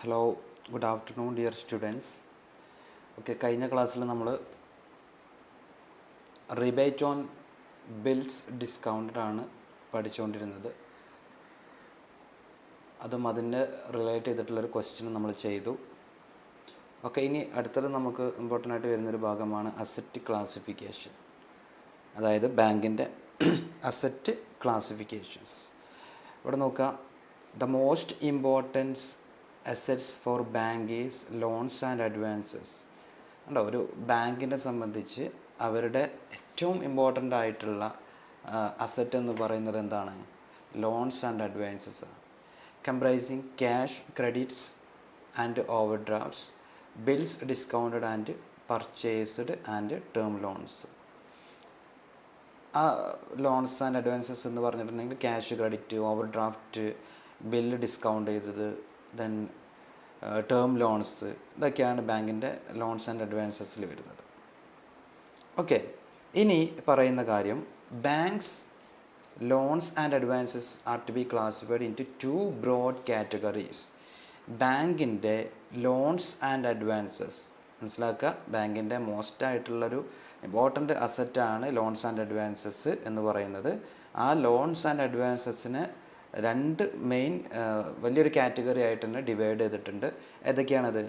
Hello, good afternoon dear students. കഴിഞ്ഞ ക്ലാസ്സിൽ നമ്മൾ റിബേറ്റ് ഓൺ ബിൽസ് ഡിസ്കൗണ്ടഡ് ആണ് പഠിച്ചുകൊണ്ടിരുന്നത്. അതും അതിൻ്റെ റിലേറ്റ് ചെയ്തിട്ടുള്ളൊരു ക്വസ്റ്റ്യൻ നമ്മൾ ചെയ്തു. ഇനി അടുത്തത് നമുക്ക് ഇമ്പോർട്ടൻ്റ് ആയിട്ട് വരുന്നൊരു ഭാഗമാണ് അസറ്റ് ക്ലാസിഫിക്കേഷൻ, അതായത് ബാങ്കിൻ്റെ അസറ്റ് ക്ലാസിഫിക്കേഷൻസ്. ഇവിടെ നോക്കാം, the most importance assets for bank is loans and advances. ഉണ്ടോ, ഒരു ബാങ്കിനെ സംബന്ധിച്ച് അവരുടെ ഏറ്റവും ഇമ്പോർട്ടൻ്റ് ആയിട്ടുള്ള അസറ്റ് എന്ന് പറയുന്നത് എന്താണ്? ലോൺസ് ആൻഡ് അഡ്വാൻസസ് ആണ്. Comprising cash, credits and overdrafts, bills discounted and purchased and term loans. ആ ലോൺസ് ആൻഡ് അഡ്വാൻസസ് എന്ന് പറഞ്ഞിട്ടുണ്ടെങ്കിൽ cash, credit, overdraft, bill discount ചെയ്തത്, ദെൻ ടേം ലോൺസ്, ഇതൊക്കെയാണ് ബാങ്കിൻ്റെ ലോൺസ് ആൻഡ് അഡ്വാൻസസിൽ വരുന്നത്. ഇനി പറയുന്ന കാര്യം, banks loans and advances are to be classified into 2 broad categories. ബാങ്കിൻ്റെ ലോൺസ് ആൻഡ് അഡ്വാൻസസ് മനസ്സിലാക്കുക. ബാങ്കിൻ്റെ മോസ്റ്റ് ആയിട്ടുള്ളൊരു ഇമ്പോർട്ടൻ്റ് അസറ്റാണ് ലോൺസ് ആൻഡ് അഡ്വാൻസസ് എന്ന് പറയുന്നത്. ആ ലോൺസ് ആൻഡ് അഡ്വാൻസസിന് 2 മെയിൻ വലിയൊരു കാറ്റഗറി ആയിട്ട് തന്നെ ഡിവൈഡ് ചെയ്തിട്ടുണ്ട്. ഏതൊക്കെയാണത്?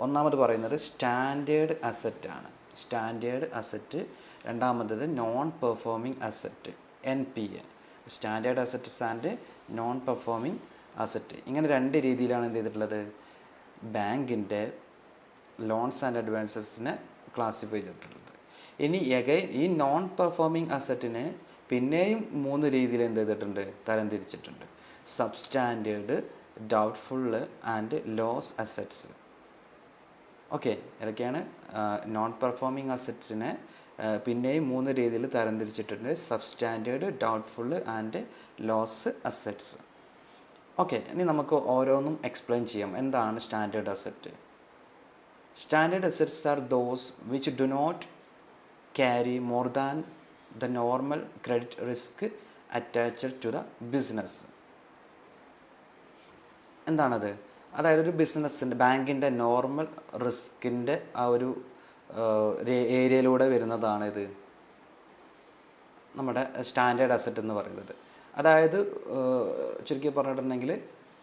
ഒന്നാമത് പറയുന്നത് സ്റ്റാൻഡേർഡ് അസറ്റാണ്, സ്റ്റാൻഡേർഡ് അസറ്റ്. രണ്ടാമത്തത് non performing asset, NPA. Standard assets and non performing asset. ഇങ്ങനെ 2 രീതിയിലാണ് എന്ത് ചെയ്തിട്ടുള്ളത്, ബാങ്കിൻ്റെ ലോൺസ് ആൻഡ് അഡ്വാൻസസിനെ ക്ലാസിഫൈ ചെയ്തിട്ടുള്ളത്. ഇനി ഈ നോൺ പെർഫോമിംഗ് അസറ്റിനെ പിന്നെയും 3 രീതിയിൽ എന്ത് ചെയ്തിട്ടുണ്ട്, തരംതിരിച്ചിട്ടുണ്ട്. Substandard, doubtful and loss assets. ഇതൊക്കെയാണ് നോൺ പെർഫോമിംഗ് അസറ്റ്സിനെ പിന്നെയും 3 രീതിയിൽ തരംതിരിച്ചിട്ടുണ്ട്. Substandard, doubtful and loss assets. ഇനി നമുക്ക് ഓരോന്നും എക്സ്പ്ലെയിൻ ചെയ്യാം. എന്താണ് standard asset? Standard assets are those which do not carry more than the normal credit risk attached to the business. എന്താണത്? അതായത് ഒരു ബിസിനസ്സിൻ്റെ, ബാങ്കിൻ്റെ നോർമൽ റിസ്കിൻ്റെ ആ ഒരു ഏരിയയിലൂടെ വരുന്നതാണ് ഇത് നമ്മുടെ സ്റ്റാൻഡേർഡ് അസറ്റ് എന്ന് പറയുന്നത്. അതായത് ചുരുക്കി പറഞ്ഞിട്ടുണ്ടെങ്കിൽ,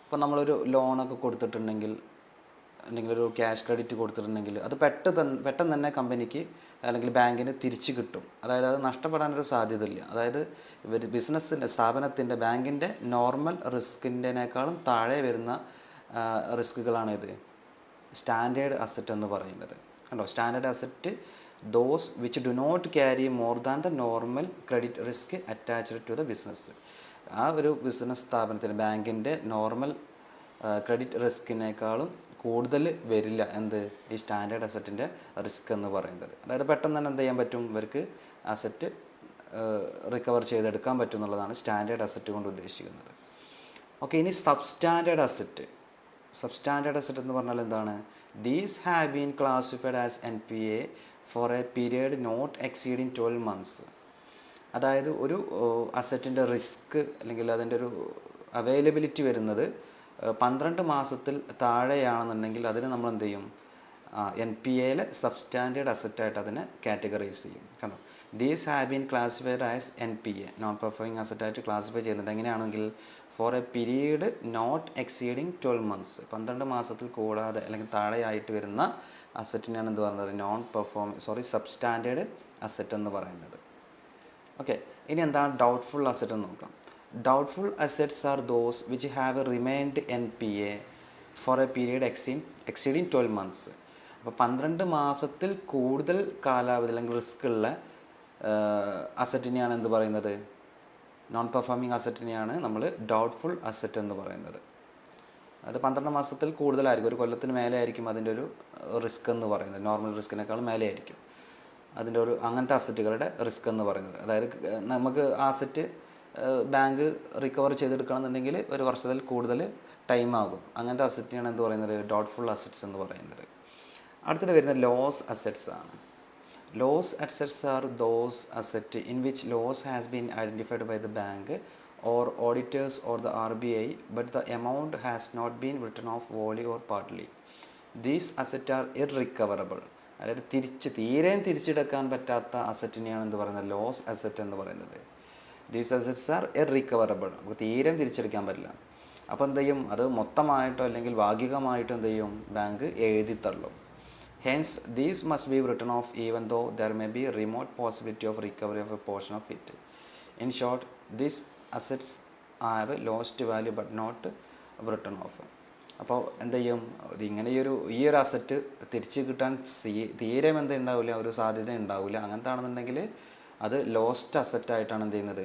ഇപ്പോൾ നമ്മളൊരു ലോണൊക്കെ കൊടുത്തിട്ടുണ്ടെങ്കിൽ, അല്ലെങ്കിൽ ഒരു ക്യാഷ് ക്രെഡിറ്റ് കൊടുത്തിട്ടുണ്ടെങ്കിൽ, അത് പെട്ടെന്ന് തന്നെ കമ്പനിക്ക് അല്ലെങ്കിൽ ബാങ്കിന് തിരിച്ച് കിട്ടും. അതായത് അത് നഷ്ടപ്പെടാനൊരു സാധ്യതയില്ല. അതായത് ഇവർ സ്ഥാപനത്തിൻ്റെ, ബാങ്കിൻ്റെ നോർമൽ റിസ്കിൻ്റെനേക്കാളും താഴെ വരുന്ന റിസ്കുകളാണ് ഇത് സ്റ്റാൻഡേർഡ് അസറ്റ് എന്ന് പറയുന്നത്. കണ്ടോ, standard asset those which do not carry more than the normal credit risk attached to the business. ആ ഒരു ബിസിനസ് സ്ഥാപനത്തിന് ബാങ്കിൻ്റെ നോർമൽ ക്രെഡിറ്റ് റിസ്കിനേക്കാളും കൂടുതൽ വരില്ല ഈ സ്റ്റാൻഡേർഡ് അസറ്റിൻ്റെ റിസ്ക് എന്ന് പറയുന്നത്. അതായത് പെട്ടെന്ന് തന്നെ എന്ത് ചെയ്യാൻ പറ്റും, ഇവർക്ക് അസറ്റ് റിക്കവർ ചെയ്തെടുക്കാൻ പറ്റും എന്നുള്ളതാണ് സ്റ്റാൻഡേർഡ് അസറ്റ് കൊണ്ട് ഉദ്ദേശിക്കുന്നത്. ഇനി സബ്സ്റ്റാൻഡേർഡ് അസറ്റ്. സബ്സ്റ്റാൻഡേർഡ് അസറ്റ് എന്ന് പറഞ്ഞാൽ എന്താണ്? These have been classified as NPA for a period not exceeding 12 months. അതായത് ഒരു അസറ്റിൻ്റെ റിസ്ക് അല്ലെങ്കിൽ അതിൻ്റെ ഒരു അവൈലബിലിറ്റി വരുന്നത് 12 മാസത്തിൽ താഴെയാണെന്നുണ്ടെങ്കിൽ അതിന് നമ്മൾ എന്ത് ചെയ്യും, NPAയിലെ സബ്സ്റ്റാൻഡേർഡ് അസറ്റായിട്ട് അതിനെ കാറ്റഗറൈസ് ചെയ്യും. കണ്ടോ, these have been classified as NPA, non performing അസറ്റായിട്ട് ക്ലാസിഫൈ ചെയ്യുന്നുണ്ട്. എങ്ങനെയാണെങ്കിൽ for a period not exceeding 12 months, 12 മാസത്തിൽ കൂടാതെ അല്ലെങ്കിൽ താഴെയായിട്ട് വരുന്ന അസറ്റിനാണ് എന്ത് പറയുന്നത്, സബ്സ്റ്റാൻഡേർഡ് അസറ്റ് എന്ന് പറയുന്നത്. ഇനി എന്താണ് ഡൗട്ട്ഫുൾ അസറ്റ് എന്ന് നോക്കാം. Doubtful assets are those which have remained NPA for a period exceeding 12 months. അപ്പോൾ 12 മാസത്തിൽ കൂടുതൽ കാലാവധി അല്ലെങ്കിൽ റിസ്ക് ഉള്ള അസറ്റിനെയാണ് എന്ത് പറയുന്നത്, നോൺ പെർഫോമിംഗ് അസറ്റിനെയാണ് നമ്മൾ ഡൗട്ട്ഫുൾ അസറ്റ് എന്ന് പറയുന്നത്. അത് 12 മാസത്തിൽ കൂടുതലായിരിക്കും, ഒരു കൊല്ലത്തിന് മേലെ ആയിരിക്കും അതിൻ്റെ ഒരു റിസ്ക് എന്ന് പറയുന്നത്. നോർമൽ റിസ്കിനേക്കാളും മേലെ ആയിരിക്കും അതിൻ്റെ ഒരു അങ്ങനത്തെ അസറ്റുകളുടെ റിസ്ക് എന്ന് പറയുന്നത്. അതായത് നമുക്ക് ആ അസറ്റ് ബാങ്ക് റിക്കവർ ചെയ്തെടുക്കണമെന്നുണ്ടെങ്കിൽ 1 വർഷത്തിൽ കൂടുതൽ ടൈം ആകും. അങ്ങനത്തെ അസറ്റിനാണ് എന്ത് പറയുന്നത്, ഡൗട്ട്ഫുൾ അസറ്റ്സ് എന്ന് പറയുന്നത്. അടുത്തിട്ട് വരുന്ന ലോസ് അസറ്റ്സ് ആണ്. Loss assets are those asset in which loss has been identified by the bank or auditors or the RBI, but the amount has not been written off wholly or partly. These assets are irrecoverable. അതായത് തീരെയും തിരിച്ചെടുക്കാൻ പറ്റാത്ത അസറ്റിനെയാണ് എന്ത് പറയുന്നത്, loss asset എന്ന് പറയുന്നത്. These assets R ഇർറിക്കവറബിൾ, നമുക്ക് തീരെയും തിരിച്ചെടുക്കാൻ പറ്റില്ല. അപ്പോൾ എന്ത് ചെയ്യും, അത് മൊത്തമായിട്ടോ അല്ലെങ്കിൽ ഭാഗികമായിട്ടോ എന്ത് ചെയ്യും, ബാങ്ക് എഴുതി തള്ളും. Hence, these must be written off even though there may be a remote possibility of recovery of a portion of it. In short, these assets have lost value but not written off. അപ്പോൾ എന്ത് ചെയ്യും, ഇതിങ്ങനെ ഈ ഒരു asset തിരിച്ച് കിട്ടാൻ തീരെ എന്ത് ഉണ്ടാവില്ല, ഒരു സാധ്യത ഉണ്ടാവില്ല. അങ്ങനത്തെ ആണെന്നുണ്ടെങ്കിൽ അത് ലോസ്റ്റ് അസറ്റായിട്ടാണ് എന്ത് ചെയ്യുന്നത്,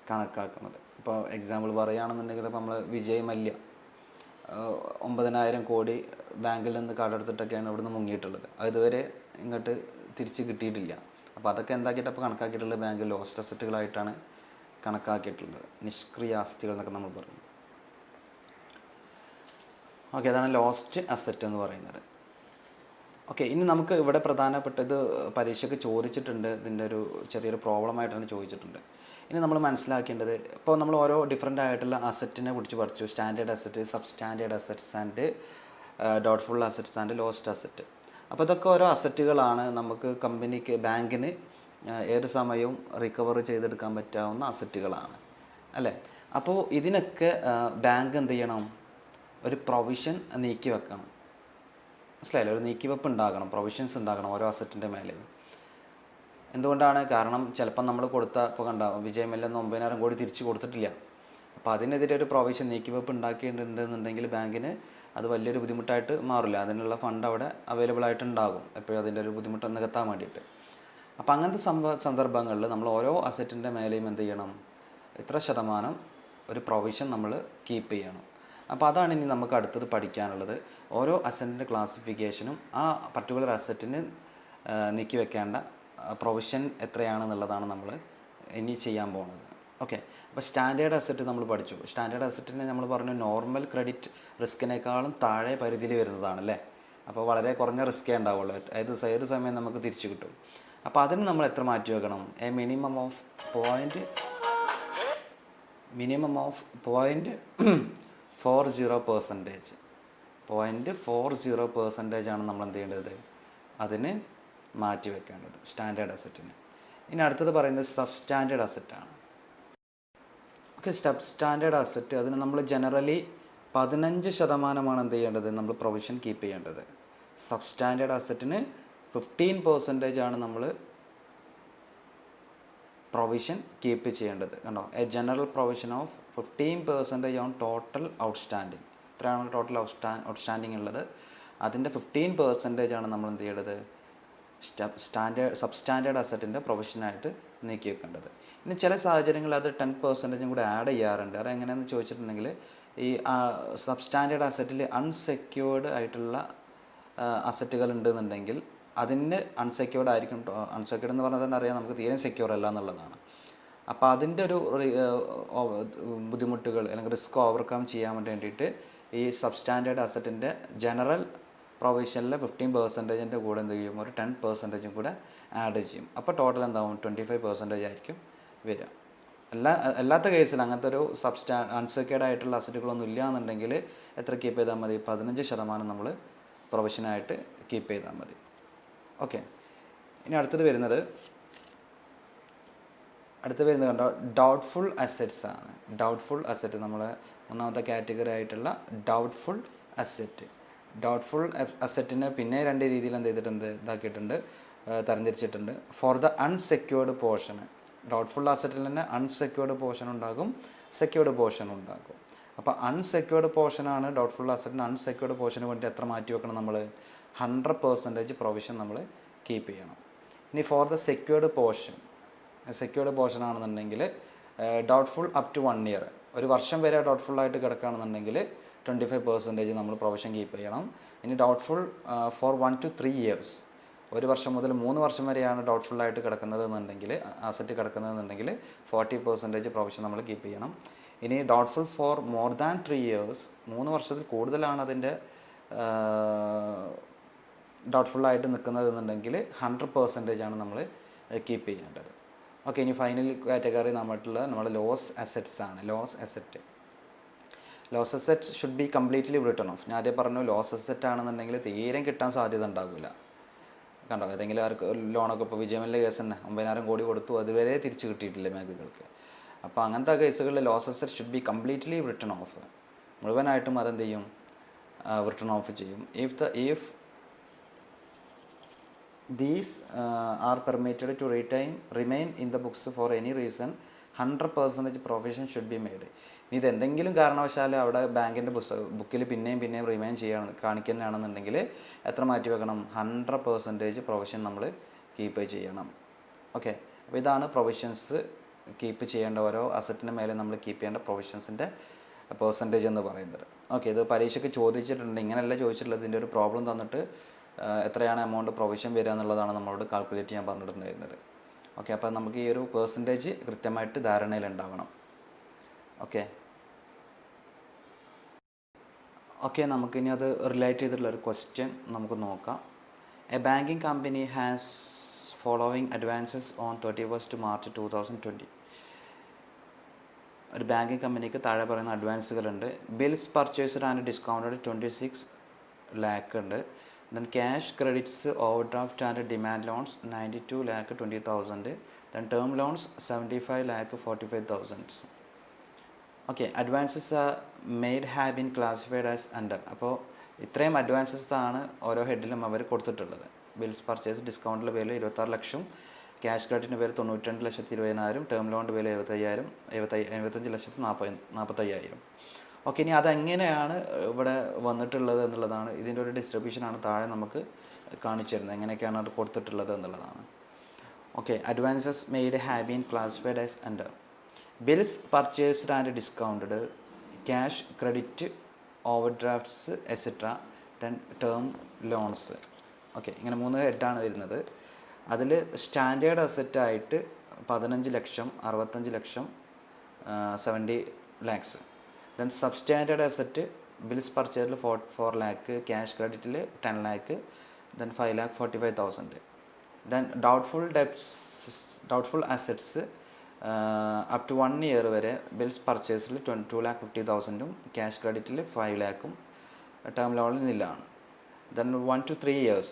കണക്കാക്കുന്നത്. ഇപ്പോൾ എക്സാമ്പിൾ പറയുകയാണെന്നുണ്ടെങ്കിൽ ഇപ്പോൾ നമ്മൾ വിജയ് മല്യ 9,000 കോടി ബാങ്കിൽ നിന്ന് കടമെടുത്തിട്ടൊക്കെയാണ് ഇവിടുന്ന് മുങ്ങിയിട്ടുള്ളത്. അത് ഇതുവരെ ഇങ്ങോട്ട് തിരിച്ച് കിട്ടിയിട്ടില്ല. അപ്പോൾ അതൊക്കെ എന്താക്കിയിട്ടപ്പോൾ കണക്കാക്കിയിട്ടുള്ളത് ബാങ്ക് ലോസ്റ്റ് അസറ്റുകളായിട്ടാണ് കണക്കാക്കിയിട്ടുള്ളത്, നിഷ്ക്രിയ ആസ്തികൾ എന്നൊക്കെ നമ്മൾ പറയും. ഓക്കെ, അതാണ് ലോസ്റ്റ് അസറ്റ് എന്ന് പറയുന്നത്. ഓക്കെ, ഇനി നമുക്ക് ഇവിടെ പ്രധാനപ്പെട്ടത് പരീക്ഷയ്ക്ക് ചോദിച്ചിട്ടുണ്ട്, ഇതിൻ്റെ ഒരു ചെറിയൊരു പ്രോബ്ലമായിട്ടാണ് ചോദിച്ചിട്ടുണ്ട്. ഇനി നമ്മൾ മനസ്സിലാക്കേണ്ടത്, ഇപ്പോൾ നമ്മൾ ഓരോ ഡിഫറെൻ്റ് ആയിട്ടുള്ള അസറ്റിനെ കുറിച്ച് പഠിച്ചു. Standard asset, substandard assets and doubtful assets and lost asset. അപ്പോൾ ഇതൊക്കെ ഓരോ അസറ്റുകളാണ് നമുക്ക് കമ്പനിക്ക്, ബാങ്കിന് ഏത് സമയവും റിക്കവർ ചെയ്തെടുക്കാൻ പറ്റാവുന്ന അസറ്റുകളാണ് അല്ലേ. അപ്പോൾ ഇതിനൊക്കെ ബാങ്ക് എന്ത് ചെയ്യണം, ഒരു പ്രൊവിഷൻ നീക്കി വെക്കണം. മനസ്സിലായില്ലേ, ഒരു നീക്കിവെപ്പ് ഉണ്ടാകണം, പ്രൊവിഷൻസ് ഉണ്ടാകണം ഓരോ അസറ്റിൻ്റെ മേലെ. എന്തുകൊണ്ടാണ്, കാരണം ചിലപ്പം നമ്മൾ കൊടുത്ത, ഇപ്പോൾ കണ്ട വിജയ് മല്യ 9,000 കോടി തിരിച്ച് കൊടുത്തിട്ടില്ല. അപ്പോൾ അതിനെതിരെ ഒരു പ്രൊവിഷൻ നീക്കിവെപ്പ് ഉണ്ടാക്കിയിട്ടുണ്ടെന്നുണ്ടെങ്കിൽ ബാങ്കിന് അത് വലിയൊരു ബുദ്ധിമുട്ടായിട്ട് മാറില്ല. അതിനുള്ള ഫണ്ട് അവിടെ അവൈലബിൾ ആയിട്ടുണ്ടാകും എപ്പോഴും, അതിൻ്റെ ഒരു ബുദ്ധിമുട്ട് നികത്താൻ വേണ്ടിയിട്ട്. അപ്പോൾ അങ്ങനത്തെ സന്ദർഭങ്ങളിൽ നമ്മൾ ഓരോ അസറ്റിൻ്റെ മേലെയും എന്ത് ചെയ്യണം, ഇത്ര ശതമാനം ഒരു പ്രൊവിഷൻ നമ്മൾ കീപ്പ് ചെയ്യണം. അപ്പോൾ അതാണ് ഇനി നമുക്ക് അടുത്തത് പഠിക്കാനുള്ളത്. ഓരോ അസറ്റിൻ്റെ ക്ലാസിഫിക്കേഷനും ആ പർട്ടിക്കുലർ അസറ്റിന് നീക്കി വെക്കേണ്ട പ്രൊവിഷൻ എത്രയാണെന്നുള്ളതാണ് നമ്മൾ ഇനി ചെയ്യാൻ പോകുന്നത്. ഓക്കെ, അപ്പോൾ സ്റ്റാൻഡേർഡ് അസറ്റ് നമ്മൾ പഠിച്ചു. സ്റ്റാൻഡേർഡ് അസറ്റിനെ നമ്മൾ പറഞ്ഞു നോർമൽ ക്രെഡിറ്റ് റിസ്കിനേക്കാളും താഴെ പരിധിയിൽ വരുന്നതാണ് അല്ലേ. അപ്പോൾ വളരെ കുറഞ്ഞ റിസ്ക്കേ ഉണ്ടാവുള്ളൂ, ഏത് സമയം നമുക്ക് തിരിച്ചു കിട്ടും. അപ്പോൾ അതിന് നമ്മൾ എത്ര മാറ്റി വെക്കണം, എ മിനിമം ഓഫ് 0.40%. 0.40% ആണ് നമ്മൾ എന്ത് ചെയ്യേണ്ടത്, അതിന് മാറ്റി വെക്കേണ്ടത് സ്റ്റാൻഡേർഡ് അസറ്റിന്. ഇനി അടുത്തത് പറയുന്നത് സബ് സ്റ്റാൻഡേർഡ് അസറ്റാണ്. ഓക്കെ, സബ് സ്റ്റാൻഡേർഡ് അസറ്റ്, അതിന് നമ്മൾ ജനറലി 15% എന്ത് ചെയ്യേണ്ടത്, നമ്മൾ പ്രൊവിഷൻ കീപ്പ് ചെയ്യേണ്ടത്. സബ് സ്റ്റാൻഡേർഡ് അസറ്റിന് 15% ആണ് നമ്മൾ പ്രൊവിഷൻ കീപ്പ് ചെയ്യേണ്ടത്. കണ്ടോ, a general provision of 15% on total outstanding. ഇത്രയാണ് ടോട്ടൽ ഔട്ട്സ്റ്റാൻഡിങ് ഉള്ളത്. അതിൻ്റെ 15% ആണ് നമ്മൾ എന്ത് ചെയ്യേണ്ടത്, സബ് സ്റ്റാൻഡേർഡ് അസറ്റിൻ്റെ പ്രൊവിഷനായിട്ട് നീക്കി വെക്കേണ്ടത്. ഇനി ചില സാഹചര്യങ്ങളിൽ അത് 10% കൂടെ ആഡ് ചെയ്യാറുണ്ട്. അതെങ്ങനെയാണെന്ന് ചോദിച്ചിട്ടുണ്ടെങ്കിൽ, ഈ സബ് സ്റ്റാൻഡേർഡ് അസറ്റിൽ അൺസെക്യൂർഡ് ആയിട്ടുള്ള അസറ്റുകൾ ഉണ്ടെന്നുണ്ടെങ്കിൽ അതിന് അൺസെക്യൂർഡ് ആയിരിക്കും. അൺസെക്യൂർഡ് എന്ന് പറഞ്ഞാൽ തന്നെ അറിയാം, നമുക്ക് തീരെ സെക്യൂർ അല്ല എന്നുള്ളതാണ്. അപ്പോൾ അതിൻ്റെ ഒരു ബുദ്ധിമുട്ടുകൾ അല്ലെങ്കിൽ റിസ്ക് ഓവർകം ചെയ്യാൻ വേണ്ടിയിട്ട് ഈ സബ് സ്റ്റാൻഡേർഡ് അസറ്റിൻ്റെ ജനറൽ പ്രൊവിഷനിലെ 15%-ൻ്റെ കൂടെ എന്ത് ചെയ്യും, ഒരു 10% കൂടെ ആഡ് ചെയ്യും. അപ്പോൾ ടോട്ടൽ എന്താവും, 25% ആയിരിക്കും വരിക. അല്ലാത്ത കേസിൽ അങ്ങനത്തെ ഒരു അൺസെക്യൂർഡ് ആയിട്ടുള്ള അസറ്റുകളൊന്നും ഇല്ല എന്നുണ്ടെങ്കിൽ എത്ര കീപ്പ് ചെയ്താൽ മതി, 15% നമ്മൾ പ്രൊവിഷനായിട്ട് കീപ്പ് ചെയ്താൽ മതി. ഓക്കെ, ഇനി അടുത്തത് വരുന്നത് കണ്ടോ, ഡൗട്ട്ഫുൾ അസറ്റ്സ് ആണ്. ഡൗട്ട്ഫുൾ അസറ്റ് നമ്മളെ ഒന്നാമത്തെ കാറ്റഗറി ആയിട്ടുള്ള ഡൗട്ട്ഫുൾ അസറ്റ്. ഡൗട്ട്ഫുൾ അസറ്റിനെ പിന്നെ 2 രീതിയിൽ എന്ത് ചെയ്തിട്ടുണ്ട്, ഇതാക്കിയിട്ടുണ്ട്, തരംതിരിച്ചിട്ടുണ്ട്. For the unsecured portion, doubtful അസറ്റിൽ തന്നെ അൺസെക്യൂർഡ് പോർഷൻ ഉണ്ടാകും, സെക്യൂർഡ് പോർഷൻ ഉണ്ടാകും. അപ്പോൾ അൺസെക്യൂർഡ് പോർഷനാണ് ഡൗട്ട്ഫുൾ അസറ്റിന്. അൺസെക്യൂർഡ് പോർഷന് വേണ്ടി എത്ര മാറ്റി വെക്കണം, നമ്മൾ 100% പ്രൊവിഷൻ നമ്മൾ കീപ്പ് ചെയ്യണം. ഇനി ഫോർ ദ സെക്യൂർഡ് പോർഷൻ ആണെന്നുണ്ടെങ്കിൽ ഡൗട്ട്ഫുൾ അപ് ടു 1 ഇയർ, 1 വർഷം വരെ ഡൗട്ട്ഫുള്ളായിട്ട് കിടക്കുകയാണെന്നുണ്ടെങ്കിൽ 25% നമ്മൾ പ്രൊവിഷൻ കീപ്പ് ചെയ്യണം. ഇനി ഡൗട്ട്ഫുൾ ഫോർ 1 to 3 years, 1 വർഷം മുതൽ 3 വർഷം വരെയാണ് ഡൗട്ട്ഫുള്ളായിട്ട് കിടക്കുന്നത് എന്നുണ്ടെങ്കിൽ, അസറ്റ് കിടക്കുന്നതെന്നുണ്ടെങ്കിൽ 40% പ്രൊവിഷൻ നമ്മൾ കീപ്പ് ചെയ്യണം. ഇനി doubtful for more than 3 years, 3 വർഷത്തിൽ കൂടുതലാണ് അതിൻ്റെ ഡൗട്ട്ഫുള്ളായിട്ട് നിൽക്കുന്നത് എന്നുണ്ടെങ്കിൽ 100% ആണ് നമ്മൾ കീപ്പ് ചെയ്യേണ്ടത്. ഓക്കെ, ഇനി ഫൈനൽ കാറ്റഗറി നമ്മുടെ ലോസ് അസറ്റ്സ് ആണ്. Loss asset should be completely written off. ഞാൻ ആദ്യം പറഞ്ഞു ലോസ് അസറ്റ് ആണെന്നുണ്ടെങ്കിൽ തീരെ കിട്ടാൻ സാധ്യത ഉണ്ടാകില്ല. കണ്ടോ, ഏതെങ്കിലും ആർക്ക് ലോണൊക്കെ ഇപ്പോൾ വിജയമല്യ കേസ് തന്നെ 9,000 കോടി കൊടുത്തു, അതുവരെ തിരിച്ച് കിട്ടിയിട്ടില്ല ബാങ്കുകൾക്ക്. അപ്പോൾ അങ്ങനത്തെ കേസുകളിൽ loss asset should be completely written off. മുഴുവനായിട്ടും അതെന്ത് ചെയ്യും, റിട്ടേൺ ഓഫ് ചെയ്യും. If these are permitted to remain in the books for any reason, 100% provision should be made. ഇത് എന്തെങ്കിലും കാരണവശാൽ അവിടെ ബാങ്കിൻ്റെ ബുക്കിൽ പിന്നെയും റിമൈൻ കാണിക്കുന്നതാണെന്നുണ്ടെങ്കിൽ എത്ര മാറ്റി വെക്കണം, 100% പ്രൊവിഷൻ നമ്മൾ കീപ്പ് ചെയ്യണം. ഓക്കെ, അപ്പോൾ ഇതാണ് പ്രൊവിഷൻസ് കീപ്പ് ചെയ്യേണ്ട, ഓരോ അസറ്റിൻ്റെ മേലെ നമ്മൾ കീപ്പ് ചെയ്യേണ്ട പ്രൊവിഷൻസിൻ്റെ പെർസെൻറ്റേജ് എന്ന് പറയുന്നത്. ഓക്കെ, ഇത് പരീക്ഷയ്ക്ക് ചോദിച്ചിട്ടുണ്ട്, ഇങ്ങനെയല്ല ചോദിച്ചിട്ടുള്ളത്. ഇതിൻ്റെ ഒരു പ്രോബ്ലം തന്നിട്ട് എത്രയാണ് എമൗണ്ട് പ്രൊവിഷൻ വരിക എന്നുള്ളതാണ് നമ്മളോട് കാൽക്കുലേറ്റ് ചെയ്യാൻ പറഞ്ഞിട്ടുണ്ടായിരുന്നത്. ഓക്കെ, അപ്പോൾ നമുക്ക് ഈ ഒരു പെർസെൻറ്റേജ് കൃത്യമായിട്ട് ധാരണയിലുണ്ടാവണം. ഓക്കെ, നമുക്കിനി അത് റിലേറ്റ് ചെയ്തിട്ടുള്ള ഒരു ക്വസ്റ്റ്യൻ നമുക്ക് നോക്കാം. A banking company has following advances on 31 March 2020. ഒരു ബാങ്കിങ് കമ്പനിക്ക് താഴെ പറയുന്ന അഡ്വാൻസുകളുണ്ട്. Bills purchased and discounted 26 lakh ഉണ്ട്. Then cash credits, overdraft and demand loans 92,20,000. Then term loans 75,45,000. Okay, advances are made have been classified as under. അപ്പോൾ ഇത്രയും advances ആണ് ഓരോ ഹെഡിലും അവർ കൊടുത്തിട്ടുള്ളത്. ബിൽസ് പർച്ചേസ് ഡിസ്കൗണ്ടിൻ്റെ പേരിൽ 26 ലക്ഷം, ക്യാഷ് ക്രെഡിറ്റിൻ്റെ പേര് 92,20,000, ടേം ലോണിൻ്റെ പേര് 75,000, 75,40,45,000. ഓക്കെ, ഇനി അതെങ്ങനെയാണ് ഇവിടെ വന്നിട്ടുള്ളത് എന്നുള്ളതാണ്, ഇതിൻ്റെ ഒരു ഡിസ്ട്രിബ്യൂഷനാണ് താഴെ നമുക്ക് കാണിച്ചു തരുന്നത്, എങ്ങനെയൊക്കെയാണ് അത് കൊടുത്തിട്ടുള്ളത് എന്നുള്ളതാണ്. Okay, advances made have been classified as under bills purchased and discounted, cash credit, overdrafts et cetera, then term loans. Okay, ഇങ്ങനെ 3 ഹെഡാണ് വരുന്നത്. അതിൽ സ്റ്റാൻഡേർഡ് അസറ്റായിട്ട് 15 ലക്ഷം, 65 ലക്ഷം, 70 lakhs. Then substandard asset bills പർച്ചേസിൽ 4 lakh, ക്യാഷ് ക്രെഡിറ്റിൽ 10 lakh, then 5,45,000. Then doubtful assets up to 1 year വരെ ബിൽസ് പർച്ചേസിൽ 2,50,000, ക്യാഷ് ക്രെഡിറ്റിൽ 5 lakh, ടേം ലോണിൽ നില്ലാണ്. ദെൻ 1 to 3 years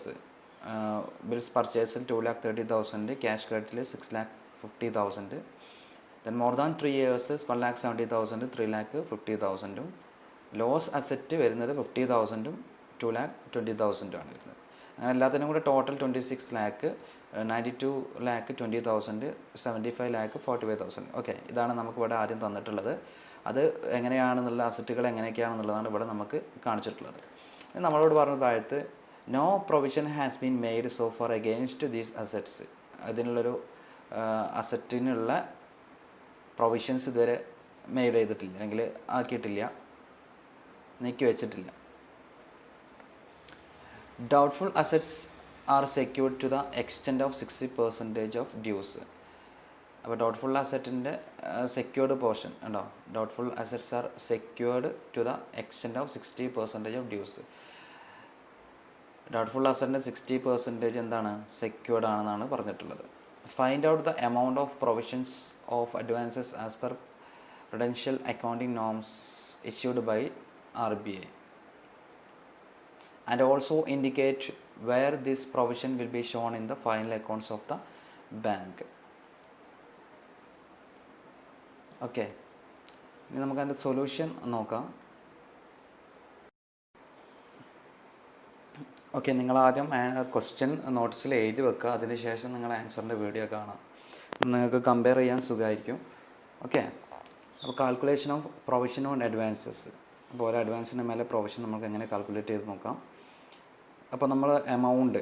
ബിൽസ് പർച്ചേസിൽ 2,30,000, ക്യാഷ് ക്രെഡിറ്റിൽ 6,50,000. Then more than 3 years 1,70,000, 3,50,000. Loss asset വരുന്നത് 50,000, 2,20,000 ആണ് വരുന്നത്. അങ്ങനെ എല്ലാത്തിനും കൂടെ ടോട്ടൽ 26 lakh, 92,20,000, 75,45,000. ഓക്കെ, ഇതാണ് നമുക്കിവിടെ ആദ്യം തന്നിട്ടുള്ളത്. അത് എങ്ങനെയാണെന്നുള്ള അസറ്റുകൾ എങ്ങനെയൊക്കെയാണെന്നുള്ളതാണ് ഇവിടെ നമുക്ക് കാണിച്ചിട്ടുള്ളത്. നമ്മളോട് പറഞ്ഞ താഴത്ത് no provision has been made so far against these assets. അതിനുള്ളൊരു അസറ്റിനുള്ള പ്രൊവിഷൻസ് ഇതുവരെ മെയ്ഡ് ചെയ്തിട്ടില്ല, അല്ലെങ്കിൽ ആക്കിയിട്ടില്ല, നീക്കി വെച്ചിട്ടില്ല. Doubtful assets are secured to the extent of 60% of dues. അപ്പോൾ ഡൗട്ട്ഫുൾ അസറ്റിൻ്റെ സെക്യൂർഡ് പോർഷൻ ഉണ്ടോ, doubtful assets are secured to the extent of 60% of dues. Doubtful അസറ്റിൻ്റെ 60% എന്താണ്, സെക്യൂർഡ് ആണെന്നാണ് പറഞ്ഞിട്ടുള്ളത്. Find out the amount of provisions of advances as per prudential accounting norms issued by RBI, and also indicate where this provision will be shown in the final accounts of the bank. Okay, ഇനി നമുക്ക് അതിൻ്റെ solution നോക്കാം. Okay, നിങ്ങളാദ്യം question നോട്ട്സിൽ എഴുതി വെക്കുക, അതിനുശേഷം നിങ്ങൾ ആൻസറിൻ്റെ video കാണാം, നിങ്ങൾക്ക് കമ്പയർ ചെയ്യാൻ സുഖമായിരിക്കും. ഓക്കെ, അപ്പോൾ calculation of provision on advances. അപ്പോൾ ഒരു അഡ്വാൻസിൻ്റെ മേലെ പ്രൊവിഷൻ നമുക്ക് എങ്ങനെ കാൽക്കുലേറ്റ് ചെയ്ത് നോക്കാം. അപ്പോൾ നമ്മൾ എമൗണ്ട്,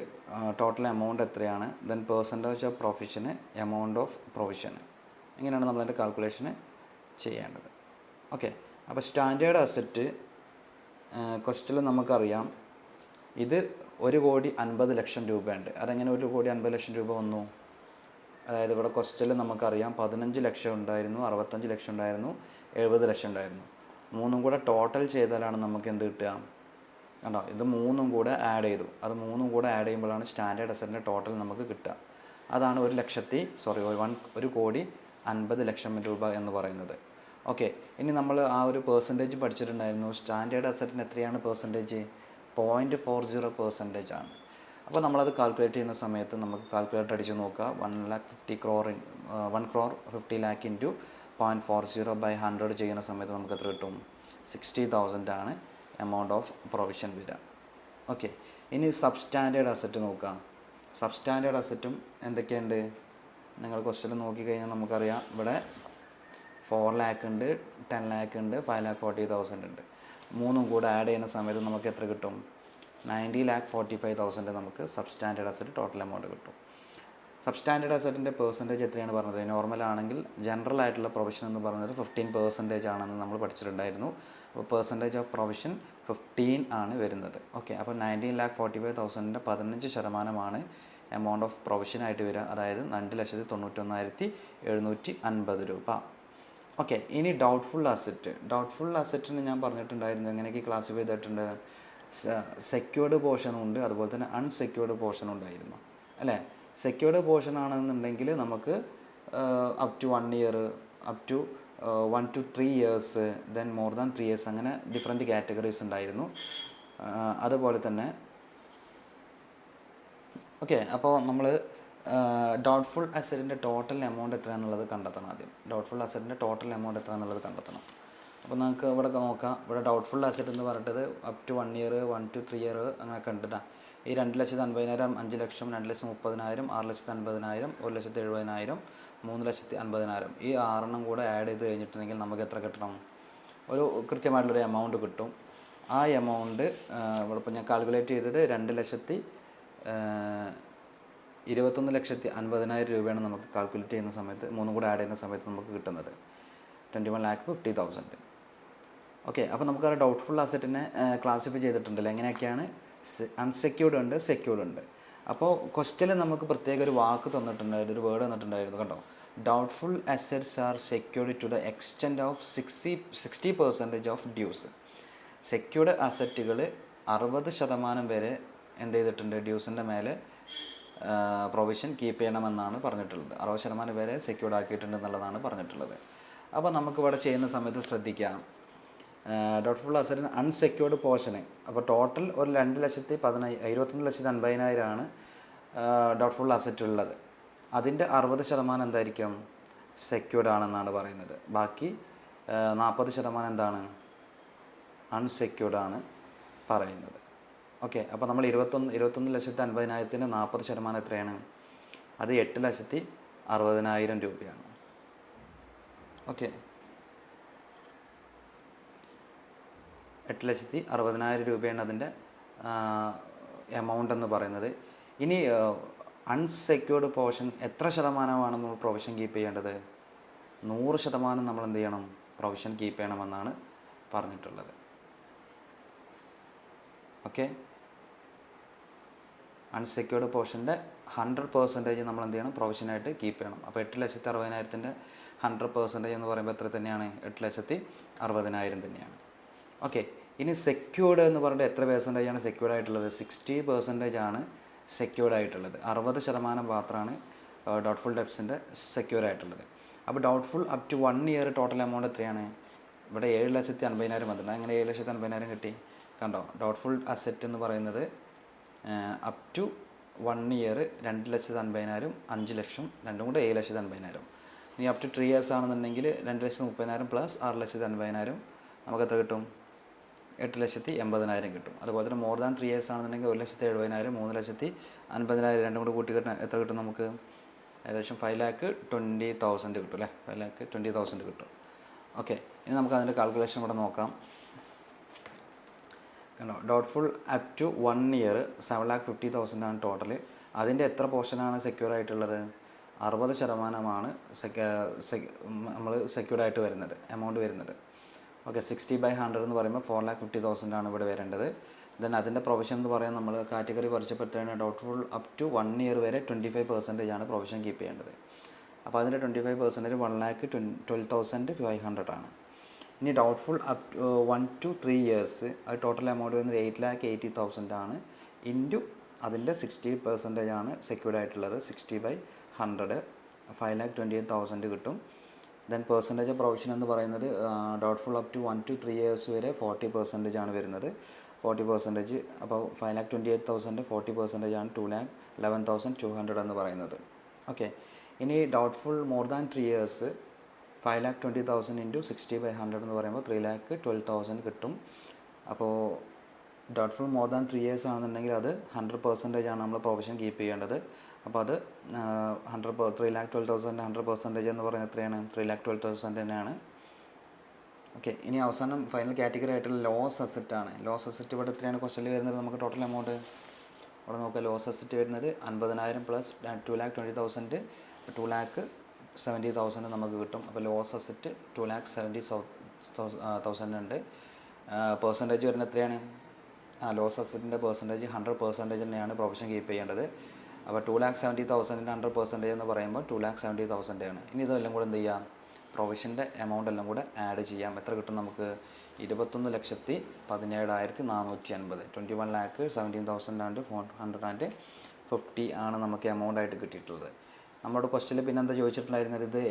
ടോട്ടൽ എമൗണ്ട് എത്രയാണ്, ദെൻ പെർസെൻറ്റേജ് ഓഫ് പ്രൊവിഷന്, എമൗണ്ട് ഓഫ് പ്രൊവിഷന്, ഇങ്ങനെയാണ് നമ്മളതിൻ്റെ കാൽക്കുലേഷന് ചെയ്യേണ്ടത്. ഓക്കെ, അപ്പോൾ സ്റ്റാൻഡേർഡ് അസറ്റ് ക്വസ്റ്റ്യനിൽ നമുക്കറിയാം ഇത് 1,50,00,000 രൂപയുണ്ട്. അതെങ്ങനെ 1,50,00,000 രൂപ വന്നു? അതായത് ഇവിടെ ക്വസ്റ്റ്യനിൽ നമുക്കറിയാം 15 ലക്ഷം ഉണ്ടായിരുന്നു, 65 ലക്ഷം ഉണ്ടായിരുന്നു, 70 ലക്ഷം ഉണ്ടായിരുന്നു. 3ഉം കൂടെ ടോട്ടൽ ചെയ്താലാണ് നമുക്ക് എന്ത് കിട്ടുക കണ്ടോ, ഇത് 3ഉം കൂടെ ആഡ് ചെയ്തു. അത് 3ഉം കൂടെ ആഡ് ചെയ്യുമ്പോഴാണ് സ്റ്റാൻഡേർഡ് അസറ്റിൻ്റെ ടോട്ടൽ നമുക്ക് കിട്ടുക. അതാണ് 1,50,00,000 രൂപ എന്ന് പറയുന്നത്. ഓക്കെ, ഇനി നമ്മൾ ആ ഒരു പെർസെൻറ്റേജ് പഠിച്ചിട്ടുണ്ടായിരുന്നു. സ്റ്റാൻഡേർഡ് അസറ്റിന് എത്രയാണ് പെർസെൻറ്റേജ്? 0.40% ആണ്. അപ്പോൾ നമ്മളത് കാൽക്കുലേറ്റ് ചെയ്യുന്ന സമയത്ത് നമുക്ക് കാൽക്കുലേറ്റർ അടിച്ച് നോക്കുക. 1,50 crore 1,50,00,000 ഇൻറ്റു 0.40/100 ചെയ്യുന്ന സമയത്ത് നമുക്ക് എത്ര കിട്ടും? 60,000 ആണ് എമൗണ്ട് ഓഫ് പ്രൊവിഷൻ വരിക. ഓക്കെ, ഇനി സബ്സ്റ്റാൻഡേർഡ് അസറ്റ് നോക്കാം. സബ്സ്റ്റാൻഡേർഡ് അസറ്റും എന്തൊക്കെയുണ്ട്? നിങ്ങൾ ക്വസ്റ്റ്യൻ നോക്കിക്കഴിഞ്ഞാൽ നമുക്കറിയാം. ഇവിടെ 4 lakh ഉണ്ട്, 10 lakh ഉണ്ട്, 5,40,000 ഉണ്ട്. മൂന്നും കൂടെ ആഡ് ചെയ്യുന്ന സമയത്ത് നമുക്ക് എത്ര കിട്ടും? 90,45,000 നമുക്ക് സബ്സ്റ്റാൻഡേർഡ് അസറ്റ് ടോട്ടൽ എമൗണ്ട് കിട്ടും. സബ്സ്റ്റാൻഡേർഡ് അസറ്റിൻ്റെ പെർസെൻറ്റേജ് എത്രയാണ് പറഞ്ഞത്? നോർമൽ ആണെങ്കിൽ ജനറൽ ആയിട്ടുള്ള പ്രൊവിഷൻ എന്ന് പറയുന്നത് 15% ആണെന്ന് നമ്മൾ പഠിച്ചിട്ടുണ്ടായിരുന്നു. അപ്പോൾ പെർസെൻറ്റേജ് ഓഫ് പ്രൊവിഷൻ 15 ആണ് വരുന്നത്. ഓക്കെ, അപ്പോൾ 19,45,000 15% എമൗണ്ട് ഓഫ് പ്രൊവിഷനായിട്ട് വരിക. അതായത് 2,91,750 രൂപ. ഓക്കെ, ഇനി ഡൗട്ട്ഫുൾ അസറ്റിന് ഞാൻ പറഞ്ഞിട്ടുണ്ടായിരുന്നു എങ്ങനെയൊക്കെ ക്ലാസിഫൈ ചെയ്തിട്ടുണ്ട്. സെക്യൂർഡ് പോർഷനും ഉണ്ട്, അതുപോലെ തന്നെ അൺസെക്യൂർഡ് പോർഷനും ഉണ്ടായിരുന്നു അല്ലേ? സെക്യൂർഡ് പോർഷൻ ആണെന്നുണ്ടെങ്കിൽ നമുക്ക് up to 1 year, up to 1 to 3 years, then more than 3 years, അങ്ങനെ ഡിഫറെൻറ്റ് കാറ്റഗറീസ് ഉണ്ടായിരുന്നു. അതുപോലെ തന്നെ ഓക്കെ, അപ്പോൾ നമ്മൾ ഡൗട്ട്ഫുൾ അസറ്റിൻ്റെ ടോട്ടൽ എമൗണ്ട് എത്രയാണെന്നുള്ളത് കണ്ടെത്തണം. ആദ്യം ഡൗട്ട്ഫുൾ അസറ്റിൻ്റെ ടോട്ടൽ എമൗണ്ട് എത്രയാണെന്നുള്ളത് കണ്ടെത്തണം. അപ്പോൾ നമുക്ക് ഇവിടെ നോക്കാം. ഇവിടെ ഡൗട്ട്ഫുൾ അസറ്റ് എന്ന് പറഞ്ഞിട്ട് up to 1 year, 1 to 3 year അങ്ങനെയൊക്കെ ഉണ്ട്. ഈ 2,50,000, 5 ലക്ഷം, 2,30,000, 6,50,000, 1,70,000, 3,50,000 ഈ 6 കൂടെ ആഡ് ചെയ്ത് കഴിഞ്ഞിട്ടുണ്ടെങ്കിൽ നമുക്ക് എത്ര കിട്ടണം? ഒരു കൃത്യമായിട്ടുള്ളൊരു എമൗണ്ട് കിട്ടും. ആ എമൗണ്ട് ഇവിടെ ഇപ്പോൾ ഞാൻ കാൽക്കുലേറ്റ് ചെയ്തത് 2,21,50,000 രൂപയാണ് നമുക്ക് കാൽക്കുലേറ്റ് ചെയ്യുന്ന സമയത്ത്, മൂന്നും കൂടെ ആഡ് ചെയ്യുന്ന സമയത്ത് നമുക്ക് കിട്ടുന്നത് 21,50,000. ഓക്കെ, അപ്പോൾ നമുക്ക് ആ ഡൗട്ട്ഫുൾ അസറ്റിനെ ക്ലാസിഫൈ ചെയ്തിട്ടുണ്ടല്ലോ. എങ്ങനെയൊക്കെയാണ്? അൺസെക്യൂർഡ് ഉണ്ട്, സെക്യൂർഡ് ഉണ്ട്. അപ്പോൾ ക്വസ്റ്റ്യനിൽ നമുക്ക് പ്രത്യേക ഒരു വാക്ക് തന്നിട്ടുണ്ടായിരുന്നു, ഒരു വേർഡ് തന്നിട്ടുണ്ടായിരുന്നു കേട്ടോ. Doubtful assets are secured to the extent of 60% of dues. Secured അസറ്റുകൾ 60% വരെ എന്ത് ചെയ്തിട്ടുണ്ട്? ഡ്യൂസിൻ്റെ മേലെ പ്രൊവിഷൻ കീപ്പ് ചെയ്യണമെന്നാണ് പറഞ്ഞിട്ടുള്ളത്. 60% വരെ സെക്യൂർഡ് ആക്കിയിട്ടുണ്ട് എന്നുള്ളതാണ് പറഞ്ഞിട്ടുള്ളത്. അപ്പോൾ നമുക്കിവിടെ ചെയ്യുന്ന സമയത്ത് ശ്രദ്ധിക്കാം. ഡൗട്ട്ഫുൾ അസറ്റിന് അൺസെക്യൂർഡ് പോർഷന് അപ്പോൾ ടോട്ടൽ ഒരു 21,50,000 ആണ് ഡൗട്ട്ഫുൾ അസറ്റ് ഉള്ളത്. അതിൻ്റെ 60% എന്തായിരിക്കും? സെക്യൂർഡ് ആണെന്നാണ് പറയുന്നത്. ബാക്കി 40% എന്താണ്? അൺസെക്യൂർഡ് ആണ് പറയുന്നത്. ഓക്കെ, അപ്പോൾ നമ്മൾ 21,50,000 40% എത്രയാണ്? അത് 8,60,000 രൂപയാണ്. ഓക്കെ, 8,60,000 രൂപയാണ് അതിൻ്റെ എമൗണ്ട് എന്ന് പറയുന്നത്. ഇനി അൺസെക്യൂർഡ് പോർഷൻ എത്ര ശതമാനമാണ് നമ്മൾ പ്രൊവിഷൻ കീപ്പ് ചെയ്യേണ്ടത്? 100% നമ്മൾ എന്ത് ചെയ്യണം? പ്രൊവിഷൻ കീപ്പ് ചെയ്യണമെന്നാണ് പറഞ്ഞിട്ടുള്ളത്. ഓക്കെ, അൺസെക്യൂർഡ് പോർഷൻ്റെ 100% നമ്മൾ എന്ത് ചെയ്യണം? പ്രൊവിഷനായിട്ട് കീപ്പ് ചെയ്യണം. അപ്പോൾ 8,60,000 100% എന്ന് പറയുമ്പോൾ എത്ര തന്നെയാണ്? 8,60,000 തന്നെയാണ്. ഓക്കെ, ഇനി സെക്യൂർഡ് എന്ന് പറഞ്ഞിട്ട് എത്ര പെർസെൻറ്റേജാണ് സെക്യൂർഡ് ആയിട്ടുള്ളത്? 60% ആണ് സെക്യൂർഡ് ആയിട്ടുള്ളത്. 60% മാത്രമാണ് ഡൗട്ട്ഫുൾ ഡെപ്സിൻ്റെ സെക്യൂർ ആയിട്ടുള്ളത്. അപ്പോൾ doubtful up to 1 year total amount എത്രയാണ്? ഇവിടെ 7,50,000 വന്നിട്ടുണ്ട്. അങ്ങനെ 7,50,000 കിട്ടി. കണ്ടോ? ഡൗട്ട്ഫുൾ അസറ്റ് എന്ന് പറയുന്നത് അപ് ടു 1 year 2,50,000, 5 ലക്ഷം, രണ്ടും കൂടെ 7,50,000. ഇനി അപ് ടു 3 years ആണെന്നുണ്ടെങ്കിൽ 2,30,000 പ്ലസ് 6,50,000 നമുക്ക് എത്ര കിട്ടും? 8,80,000 കിട്ടും. അതുപോലെ തന്നെ മോർ ദാൻ 3 years ആണെന്നുണ്ടെങ്കിൽ 1,70,000, 3,50,000 രണ്ടും കൂടെ കൂട്ടി കിട്ടാൻ എത്ര കിട്ടും? നമുക്ക് ഏകദേശം 5,20,000 കിട്ടും അല്ലേ? 5,20,000 കിട്ടും. ഓക്കെ, ഇനി നമുക്ക് അതിൻ്റെ കാൽക്കുലേഷൻ കൂടെ നോക്കാം. കണ്ടോ? ഡൗട്ട്ഫുൾ അപ് ടു 1 year 7,50,000 ആണ് ടോട്ടൽ. അതിൻ്റെ എത്ര പോർഷനാണ് സെക്യൂർ ആയിട്ടുള്ളത്? 60% നമ്മൾ സെക്യൂർഡ് ആയിട്ട് വരുന്നത് എമൗണ്ട് വരുന്നത്. ഓക്കെ, 60/100 എന്ന് പറയുമ്പോൾ 4,50,000 ആണ് ഇവിടെ വരേണ്ടത്. ദെൻ അതിൻ്റെ പ്രൊവിഷൻ എന്ന് പറയാൻ നമ്മൾ കാറ്റഗറി പറിച്ചപ്പോഴത്തേന് ഡൗട്ട്ഫുൾ അപ് ടു 1 year വരെ 25% ആണ് പ്രൊവിഷൻ കീപ്പ് ചെയ്യേണ്ടത്. അപ്പോൾ അതിൻ്റെ 25% 1,12,500 ആണ്. ഇനി ഡൗട്ട്ഫുൾ അപ് 1 to 3 years അത് ടോട്ടൽ എമൗണ്ട് വരുന്നത് 8,80,000 ആണ്. ഇൻറ്റു അതിൻ്റെ 60% ആണ് സെക്യൂർഡ് ആയിട്ടുള്ളത്. 60/100 100 5,28,000 കിട്ടും. ദെൻ പെർസെൻറ്റേജ് പ്രൊവിഷൻ എന്ന് പറയുന്നത് doubtful up to 1 to 3 years വരെ 40% ആണ് വരുന്നത്. 40%. അപ്പോൾ 5,28,000 40% ആണ് 2,11,200 എന്ന് പറയുന്നത്. ഓക്കെ, ഇനി doubtful more than 3 years 5,20,000 into 60/100 എന്ന് പറയുമ്പോൾ 3,12,000 കിട്ടും. അപ്പോൾ ഡൗട്ട്ഫുൾ മോർ ദാൻ 3 years ആണെന്നുണ്ടെങ്കിൽ അത് 100% ആണ് നമ്മൾ പ്രൊവിഷൻ കീപ്പ് ചെയ്യേണ്ടത്. അപ്പോൾ അത് 3,12,000 100% എന്ന് പറയുന്നത് എത്രയാണ്? 3,12,000 തന്നെയാണ്. ഓക്കെ, ഇനി അവസാനം ഫൈനൽ കാറ്റഗറി ആയിട്ടുള്ള ലോസ് അസറ്റ് ആണ്. ലോസ് അസറ്റ് ഇവിടെ എത്രയാണ് ക്വസ്റ്റനിൽ വരുന്നത്? നമുക്ക് ടോട്ടൽ എമൗണ്ട് ഇവിടെ നോക്കുക. ലോസ് അസറ്റ് വരുന്നത് 50,000 പ്ലസ് 2,20,000 2,70,000 നമുക്ക് കിട്ടും. അപ്പോൾ ലോസ് അസറ്റ് 2,70,000 ഉണ്ട്. പെർസെൻറ്റേജ് വരുന്നത് എത്രയാണ്? ലോസ് അസറ്റിൻ്റെ പെർസെൻറ്റേജ് 100% തന്നെയാണ് പ്രൊവിഷൻ കീപ്പ് ചെയ്യേണ്ടത്. അപ്പോൾ 2,70,000 100% എന്ന് പറയുമ്പോൾ 2,70,000 ആണ്. ഇനി ഇതെല്ലാം കൂടെ എന്ത് ചെയ്യാം? പ്രൊവിഷൻ്റെ എമൗണ്ട് എല്ലാം കൂടെ ആഡ് ചെയ്യാം. എത്ര കിട്ടും നമുക്ക്? 21,17,450. 21,17,450 ആണ് നമുക്ക് എമൗണ്ട് ആയിട്ട് കിട്ടിയിട്ടുള്ളത്. നമ്മുടെ ക്വസ്റ്റ്യനിൽ പിന്നെ എന്താ ചോദിച്ചിട്ടുണ്ടായിരുന്നത്? ഇത്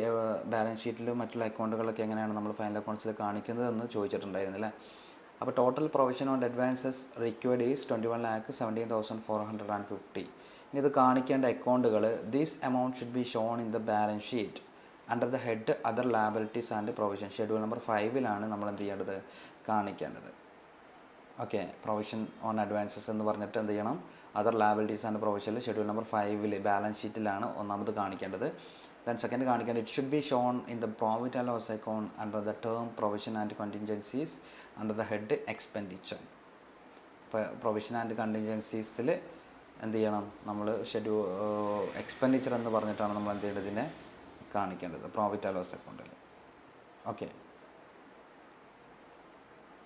ബാലൻസ് ഷീറ്റിലും മറ്റുള്ള അക്കൗണ്ടുകളൊക്കെ എങ്ങനെയാണ് നമ്മൾ ഫൈനൽ അക്കൗണ്ട്സിൽ കാണിക്കുന്നത് എന്ന് ചോദിച്ചിട്ടുണ്ടായിരുന്നില്ല. അപ്പോൾ total provision on advances required is 21,17,450. ഇനി ഇത് കാണിക്കേണ്ട അക്കൗണ്ടുകൾ, these amount should be shown in the balance sheet under the head other liabilities and provision. Schedule number 5 നമ്മൾ എന്ത് ചെയ്യേണ്ടത്? കാണിക്കേണ്ടത്. ഓക്കെ, പ്രൊവിഷൻ ഓൺ അഡ്വാൻസസ് എന്ന് പറഞ്ഞിട്ട് എന്ത് ചെയ്യണം? അതർ ലയബിലിറ്റീസ് ആൻഡ് പ്രൊവിഷനിൽ ഷെഡ്യൂൾ നമ്പർ 5 ബാലൻസ് ഷീറ്റിലാണ് ഒന്നാമത് കാണിക്കേണ്ടത്. ദെൻ സെക്കൻഡ് കാണിക്കേണ്ടത് it should be shown in the profit and loss account under the term provision and contingencies under the head expenditure. ഇപ്പോൾ പ്രൊവിഷൻ ആൻഡ് കണ്ടിൻജൻസീസിൽ എന്ത് ചെയ്യണം? നമ്മൾ എക്സ്പെൻഡിച്ചർ എന്ന് പറഞ്ഞിട്ടാണ് നമ്മൾ എന്ത് ചെയ്യേണ്ടതിനെ കാണിക്കേണ്ടത് പ്രോഫിറ്റ് ആൻഡ് ലോസ് അക്കൗണ്ടിൽ. Okay,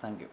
thank you.